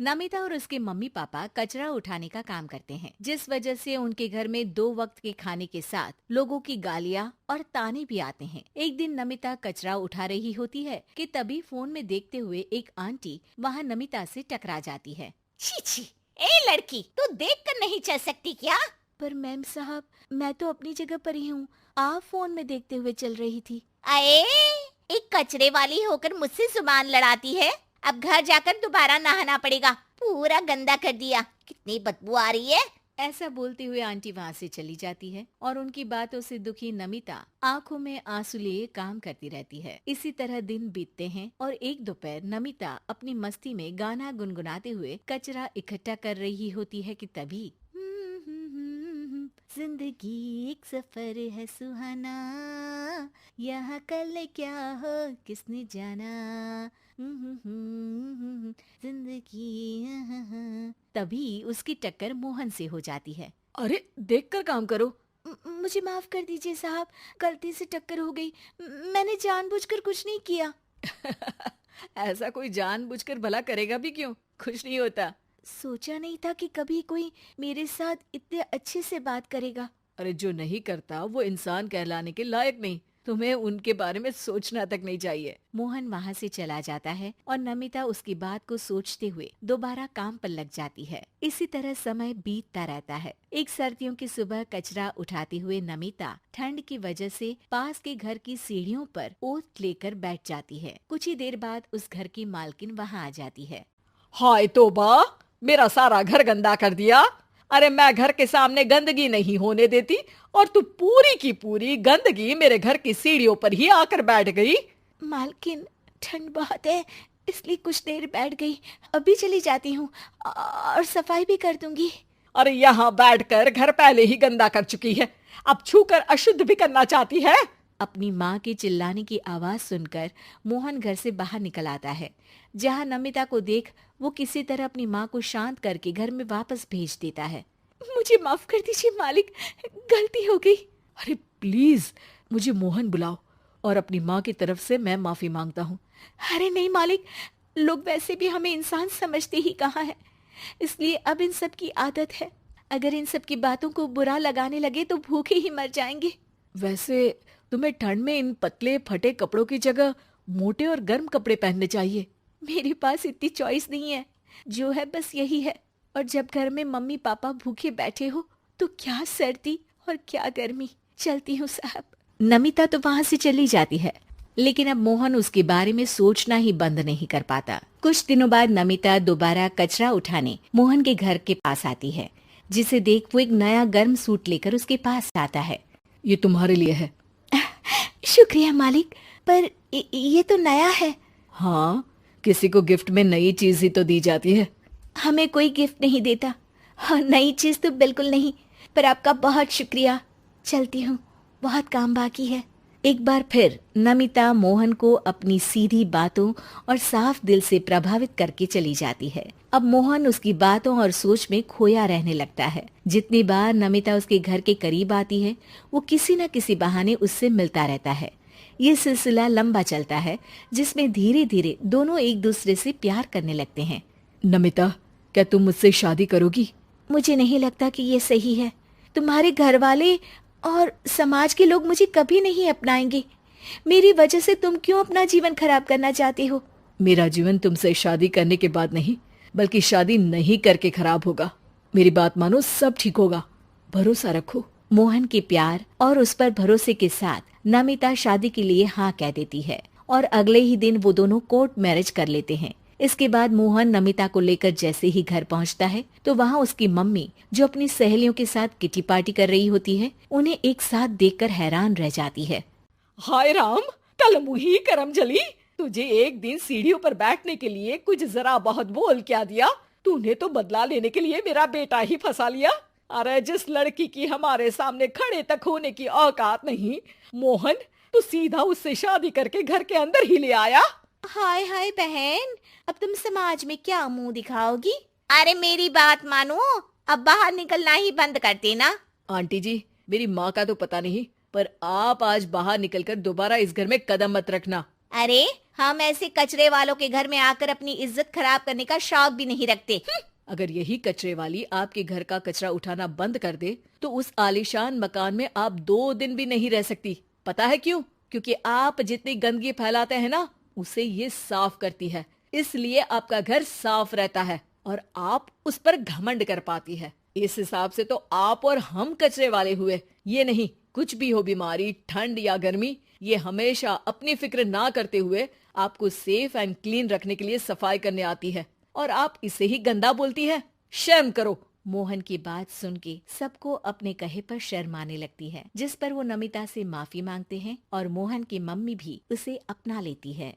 नमिता और उसके mummy papa कचरा उठाने का काम करते हैं, जिस वजह से उनके घर में 2 वक्त के खाने के साथ लोगों की गालियां और ताने भी आते हैं। एक दिन नमिता कचरा उठा रही होती है कि तभी फोन में देखते हुए एक आंटी वहां नमिता से टकरा जाती है। छी छी, ए लड़की, तू देख कर नहीं चल सकती क्या? पर मैम साहब, मैं तो अपनी जगह पर ही हूँ, आप फोन में देखते हुए चल रही थी। अरे, एक कचरे वाली होकर मुझसे जुबान लड़ाती है। अब घर जाकर दोबारा नहाना पड़ेगा, पूरा गंदा कर दिया। कितनी बदबू आ रही है। ऐसा बोलते हुए आंटी वहाँ से चली जाती है और उनकी बातों से दुखी नमिता आंखों में आंसू लिए काम करती रहती है। इसी तरह दिन बीतते हैं और एक दोपहर नमिता अपनी मस्ती में गाना गुनगुनाते हुए कचरा इकट्ठा कर रही होती है कि तभी जिंदगी एक सफर है सुहाना, यहाँ कल क्या हो किसने जाना, जिंदगी। तभी उसकी टक्कर मोहन से हो जाती है। अरे देखकर काम करो। मुझे माफ कर दीजिए साहब, गलती से टक्कर हो गई, मैंने जानबूझकर कुछ नहीं किया। ऐसा कोई जानबूझकर भला करेगा भी क्यों, कुछ नहीं होता। सोचा नहीं था कि कभी कोई मेरे साथ इतने अच्छे से बात करेगा। अरे जो नहीं करता वो इंसान कहलाने के लायक नहीं, तुम्हें उनके बारे में सोचना तक नहीं चाहिए। मोहन वहाँ से चला जाता है और नमिता उसकी बात को सोचते हुए दोबारा काम पर लग जाती है। इसी तरह समय बीतता रहता है। एक सर्दियों की सुबह कचरा उठाते हुए नमिता ठंड की वजह से पास के घर की सीढ़ियों पर ओत लेकर बैठ जाती है। कुछ ही देर बाद उस घर की मालकिन वहाँ आ जाती है। हाय तौबा, मेरा सारा घर गंदा कर दिया। अरे मैं घर के सामने गंदगी नहीं होने देती और तू पूरी की पूरी गंदगी मेरे घर की सीढ़ियों पर ही आकर बैठ गई। मालकिन, ठंड बहुत है इसलिए कुछ देर बैठ गई, अभी चली जाती हूँ और सफाई भी कर दूंगी। अरे यहाँ बैठकर घर पहले ही गंदा कर चुकी है, अब छूकर अशुद्ध भी करना चाहती है। अपनी माँ के चिल्लाने की आवाज सुनकर मोहन घर से बाहर निकल आता है, जहाँ नमिता को देख वो किसी तरह अपनी माँ को शांत करके घर में वापस भेज देता है। मुझे माफ कर दीजिए मालिक, गलती हो गई। अरे प्लीज मुझे मोहन बुलाओ और अपनी माँ की तरफ से मैं माफी मांगता हूँ। अरे नहीं मालिक, लोग वैसे भी हमें इंसान समझते ही कहाँ है, इसलिए अब इन सब की आदत है। अगर इन सब की बातों को बुरा लगाने लगे तो भूखे ही मर जाएंगे। वैसे तुम्हें ठंड में इन पतले फटे कपड़ों की जगह मोटे और गर्म कपड़े पहनने चाहिए। मेरे पास इतनी चॉइस नहीं है, जो है बस यही है। और जब घर में मम्मी पापा भूखे बैठे हो तो क्या सर्दी और क्या गर्मी। चलती हूँ साहब। नमिता तो वहाँ से चली जाती है, लेकिन अब मोहन उसके बारे में सोचना ही बंद नहीं कर पाता। कुछ दिनों बाद नमिता दोबारा कचरा उठाने मोहन के घर के पास आती है, जिसे देख वो एक नया गर्म सूट लेकर उसके पास आता है। ये तुम्हारे लिए है। शुक्रिया मालिक, पर ये तो नया है। हाँ, किसी को गिफ्ट में नई चीज ही तो दी जाती है। हमें कोई गिफ्ट नहीं देता। हाँ, नई चीज तो बिल्कुल नहीं, पर आपका बहुत शुक्रिया। चलती हूँ, बहुत काम बाकी है। एक बार फिर नमिता मोहन को अपनी सीधी बातों और साफ दिल से प्रभावित करके चली जाती है। अब मोहन उसकी बातों और सोच में खोया रहने लगता है। जितनी बार नमिता उसके घर के करीब आती है, वो किसी न किसी बहाने उससे मिलता रहता है। ये सिलसिला लंबा चलता है, जिसमें धीरे धीरे दोनों एक दूसरे से प्यार करने लगते हैं। नमिता, क्या तुम मुझसे शादी करोगी? मुझे नहीं लगता कि ये सही है। तुम्हारे घर वाले और समाज के लोग मुझे कभी नहीं अपनाएंगे। मेरी वजह से तुम क्यों अपना जीवन खराब करना चाहते हो? मेरा जीवन तुमसे शादी करने के बाद नहीं, बल्कि शादी नहीं करके खराब होगा। मेरी बात मानो, सब ठीक होगा, भरोसा रखो। मोहन के प्यार और उस पर भरोसे के साथ नमिता शादी के लिए हाँ कह देती है और अगले ही दिन वो दोनों कोर्ट मैरिज कर लेते हैं। इसके बाद मोहन नमिता को लेकर जैसे ही घर पहुंचता है तो वहाँ उसकी मम्मी, जो अपनी सहेलियों के साथ किटी पार्टी कर रही होती है, उन्हें एक साथ देखकर हैरान रह जाती है। हाय राम, कल मुही करम जली, तुझे एक दिन सीढ़ियों पर बैठने के लिए कुछ जरा बहुत बोल क्या दिया। तूने तो बदला लेने के लिए मेरा बेटा ही फंसा लिया। अरे जिस लड़की की हमारे सामने खड़े तक होने की औकात नहीं, मोहन, तू सीधा उससे शादी करके घर के अंदर ही ले आया। हाय हाय बहन, अब तुम समाज में क्या मुंह दिखाओगी? अरे मेरी बात मानो, अब बाहर निकलना ही बंद कर देना। आंटी जी, मेरी माँ का तो पता नहीं, पर आप आज बाहर निकलकर दोबारा इस घर में कदम मत रखना। अरे हम ऐसे कचरे वालों के घर में आकर अपनी इज्जत खराब करने का शौक भी नहीं रखते। अगर यही कचरे वाली आपके घर का कचरा उठाना बंद कर दे तो उस आलीशान मकान में आप 2 दिन भी नहीं रह सकती। पता है क्यों? क्योंकि आप जितनी गंदगी फैलाते हैं ना, उसे ये साफ करती है। इसलिए आपका घर साफ रहता है और आप उस पर घमंड कर पाती है। इस हिसाब से तो आप और हम कचरे वाले हुए। ये नहीं, कुछ भी हो, बीमारी, ठंड या गर्मी, ये हमेशा अपनी फिक्र ना करते हुए आपको सेफ एंड क्लीन रखने के लिए सफाई करने आती है और आप इसे ही गंदा बोलती है। शर्म करो। मोहन की बात सुन के सबको अपने कहे पर शर्म आने लगती है, जिस पर वो नमिता से माफी मांगते हैं और मोहन की मम्मी भी उसे अपना लेती है।